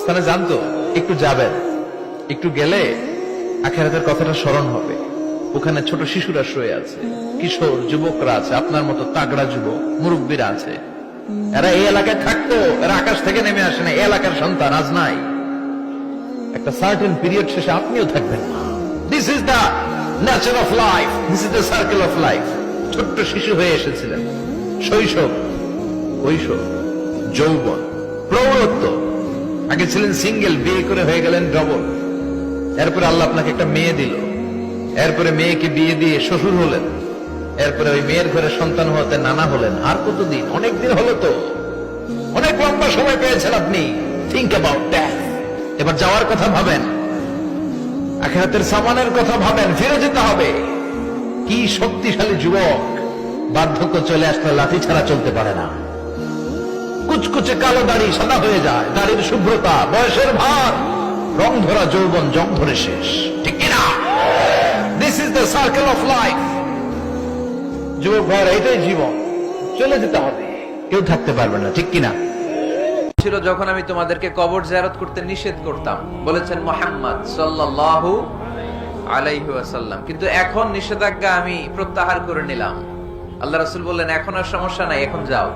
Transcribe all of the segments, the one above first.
কবরস্থানে যান তো, একটু যাবেন, একটু গেলে আখিরাতের কথাটা স্মরণ হবে। ওখানে ছোট শিশুরা শুয়ে আছে, কিশোর যুবকরা আছে, আপনার মতো তাগড়া যুবক মুরব্বীরা আছে। এরা এই এলাকায় থাকতো, এরা আকাশ থেকে নেমে আসে না, এই এলাকার সন্তান আজ নাই। একটা সার্টেন পিরিয়ড শেষে আপনিও থাকবেন না। This is the nature of life, this is the circle of life. ছোট্ট শিশু হয়ে এসেছিলেন, শৈশব, কৈশোর, যৌবন, প্রৌঢ়ত্ব, আগে ছিলেন সিঙ্গেল, বিয়ে করে হয়ে গেলেন ডবল। এরপরে আল্লাহ আপনাকে একটা মেয়ে দিল, এরপরে মেয়েকে বিয়ে দিয়ে শ্বশুর হলেন, এরপরে ওই মেয়ের ঘরে সন্তান হতে নানা হলেন। আর কতদিন? অনেক দিন হলো তো, অনেক লম্বা সময় পেয়েছেন আপনি। Think about that. এবার যাওয়ার কথা ভাবেন, আখিরাতের সামানের কথা ভাবেন, ফিরে যেতে হবে। কি শক্তিশালী যুবক, বার্ধক্য চলে আসলে লাঠি ছাড়া চলতে পারে না। কুচকুচে কালো দাড়ি সাদা হয়ে যায়, দাড়ির শুভ্রতা, বয়সের ভার, রং ধরা যৌবন জং ধরে শেষ, ঠিক কিনা? This is the circle of life. যুবক ভাইরা, এটাই জীবন, চলে যেতে হবে, কেউ থাকতে পারবে না, ঠিক কিনা? ছিল যখন আমি তোমাদেরকে কবর জিয়ারত করতে নিষেধ করতাম, বলেছেন মুহাম্মদ সাল্লাল্লাহু আলাইহি ওয়াসাল্লাম। কিন্তু এখন নিষেধাজ্ঞা আমি প্রত্যাহার করে নিলাম। আল্লাহ রাসূল বললেন, এখন আর সমস্যা নাই, এখন যাও,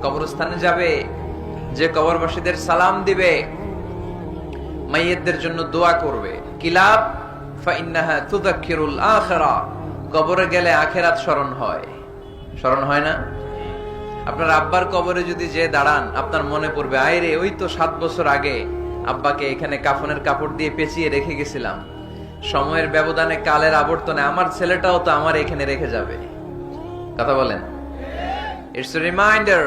কবরস্থানে যাবে, যে কবরবাসীদের সালাম দিবে, মাইয়িতদের জন্য দোয়া করবে। কিলাব ফাইন্নাহা তুযাক্কিরুল আখিরা, কবরে গেলে আখিরাত স্মরণ হয়। স্মরণ হয় না? আপনার আব্বার কবরে যদি যে দাঁড়ান, আপনার মনে পড়বে, আয়রে ওই তো 7 বছর আগে আব্বাকে এখানে কাফনের কাপড় দিয়ে পেঁচিয়ে রেখে গেছিলাম। সময়ের ব্যবধানে, কালের আবর্তনে আমার ছেলেটাও তো আমার এখানে রেখে যাবে। কথা বলেন? It's a reminder